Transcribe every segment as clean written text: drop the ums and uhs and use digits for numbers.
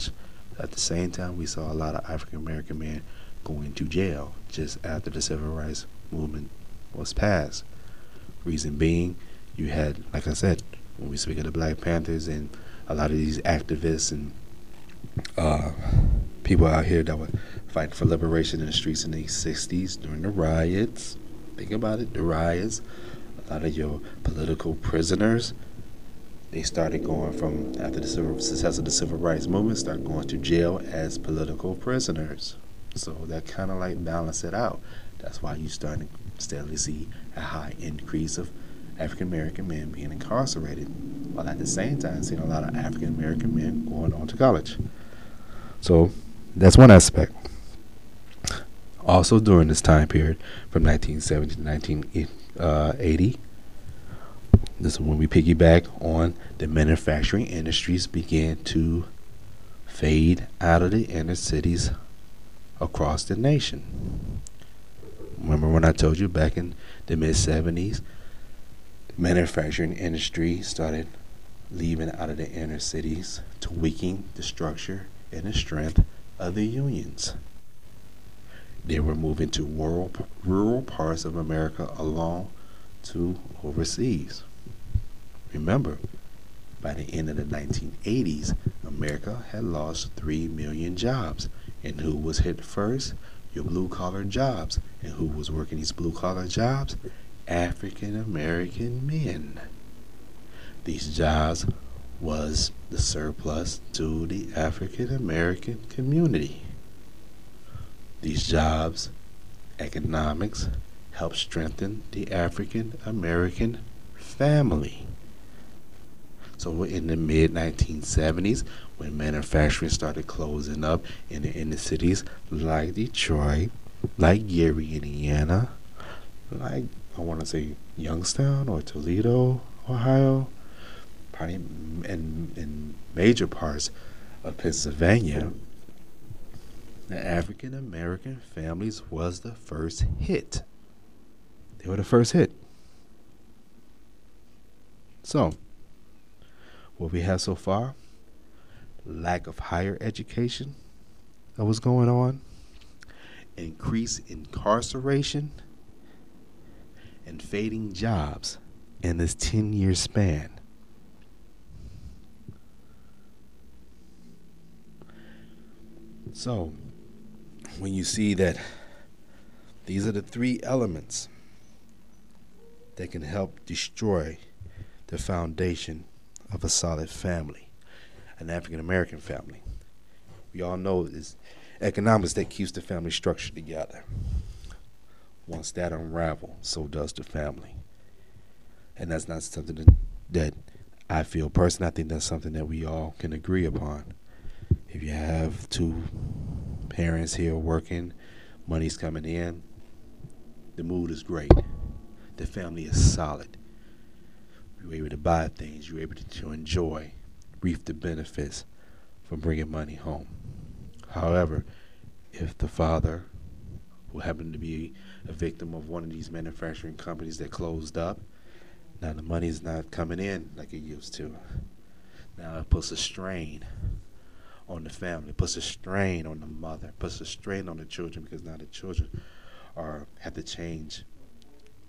college. At the same time, we saw a lot of African American men going to jail just after the civil rights movement was passed. Reason being, you had, like I said, when we speak of the Black Panthers and a lot of these activists and uh, people out here that were fighting for liberation in the streets in the 60s during the riots. Think about it, the riots. A lot of your political prisoners, they started going from, after the success of the civil rights movement, start going to jail as political prisoners. So that kind of like balanced it out. That's why you starting to steadily see a high increase of African American men being incarcerated, while at the same time seeing a lot of African American men going on to college. So that's one aspect. Also during this time period, from 1970 to 1980, this is when we piggyback on the manufacturing industries began to fade out of the inner cities across the nation. Remember when I told you back in the mid 70s, the manufacturing industry started leaving out of the inner cities to weaken the structure and the strength of the unions. They were moving to rural parts of America along to overseas. Remember, by the end of the 1980s, America had lost 3 million jobs. And who was hit first? Your blue-collar jobs. And who was working these blue-collar jobs? African American men. These jobs was the surplus to the African American community. These jobs, economics, helped strengthen the African American family. So in the mid 1970s, when manufacturing started closing up in the inner cities like Detroit, like Gary, Indiana, like I want to say Youngstown or Toledo, Ohio, probably in major parts of Pennsylvania, the African American families was the first hit. They were the first hit. So, what we have so far, lack of higher education of what's going on, increased incarceration, and fading jobs in this 10-year span. So, when you see that these are the three elements that can help destroy the foundation of a solid family, an African American family. We all know it's economics that keeps the family structure together. Once that unravels, so does the family. And that's not something that I feel personally. I think that's something that we all can agree upon. If you have two parents here working, money's coming in, the mood is great. The family is solid. You're able to buy things. You're able to enjoy, reap the benefits from bringing money home. However, if the father, who happened to be a victim of one of these manufacturing companies that closed up, now the money's not coming in like it used to. Now it puts a strain on the family, puts a strain on the mother, puts a strain on the children, because now the children have to change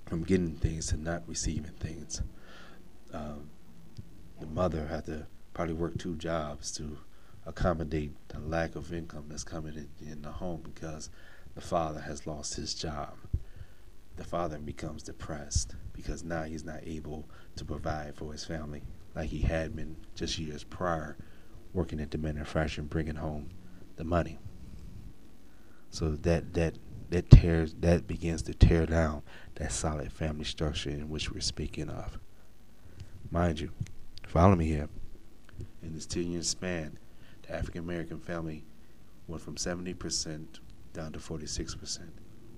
from getting things to not receiving things. The mother had to probably work 2 jobs to accommodate the lack of income that's coming in the home because the father has lost his job. The father becomes depressed because now he's not able to provide for his family like he had been just years prior, working at the manufacturer and bringing home the money. So that begins to tear down that solid family structure in which we're speaking of. Mind you, follow me here. In this 10-year span, the African American family went from 70% down to 46%,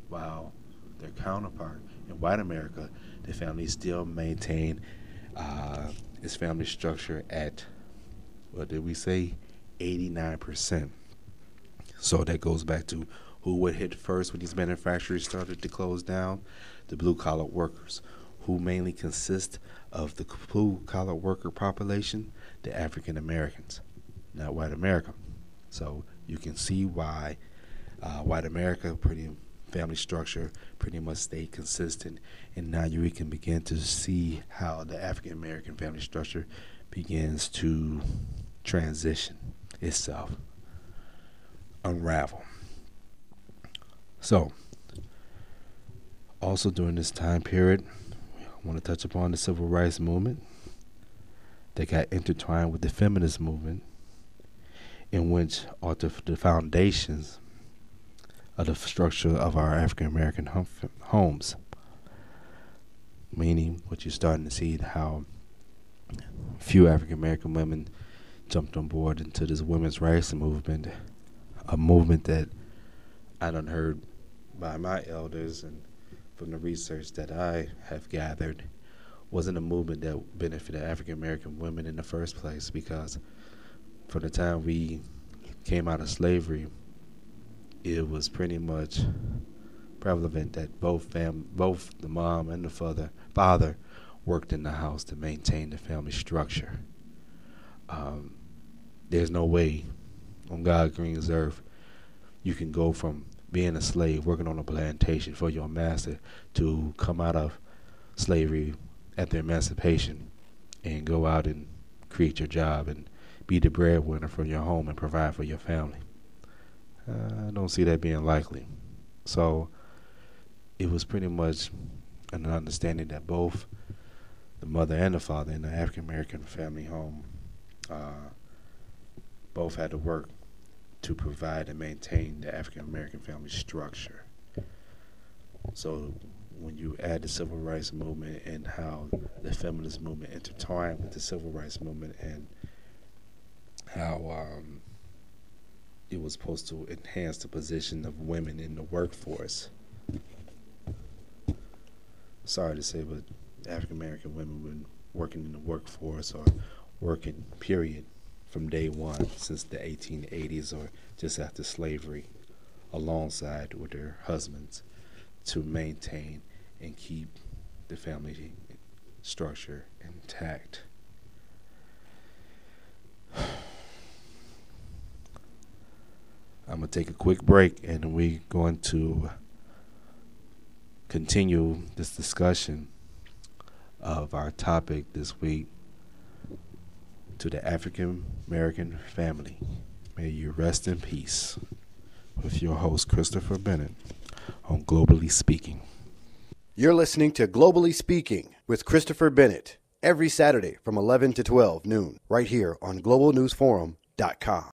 while their counterpart in white America, the family still maintained its family structure at, what did we say, 89%. So that goes back to who would hit first when these manufacturers started to close down? The blue-collar workers, who mainly consist of the blue-collar worker population, the African Americans, not white America. So you can see why white America family structure pretty much stayed consistent, and now you can begin to see how the African American family structure begins to transition itself, unravel. So, also during this time period, I want to touch upon the civil rights movement that got intertwined with the feminist movement, in which are the foundations of the structure of our African American homes. Meaning, what you're starting to see, how few African American women jumped on board into this women's rights movement, a movement that I done heard by my elders and from the research that I have gathered wasn't a movement that benefited African American women in the first place, because from the time we came out of slavery, it was pretty much prevalent that both the mom and the father worked in the house to maintain the family structure. There's no way on God's green earth you can go from being a slave, working on a plantation for your master, to come out of slavery after emancipation and go out and create your job and be the breadwinner for your home and provide for your family. I don't see that being likely. So it was pretty much an understanding that both the mother and the father in the African American family home both had to work to provide and maintain the African American family structure. So when you add the civil rights movement and how the feminist movement intertwined with the civil rights movement, and how it was supposed to enhance the position of women in the workforce. Sorry to say, but African American women have been working in the workforce, or working, period, from day one since the 1880s or just after slavery, alongside with their husbands, to maintain and keep the family structure intact. I'm going to take a quick break, and we're going to continue this discussion of our topic this week, to the African American family. May you rest in peace, with your host, Christopher Bennett, on Globally Speaking. You're listening to Globally Speaking with Christopher Bennett every Saturday from 11 to 12 noon, right here on globalnewsforum.com.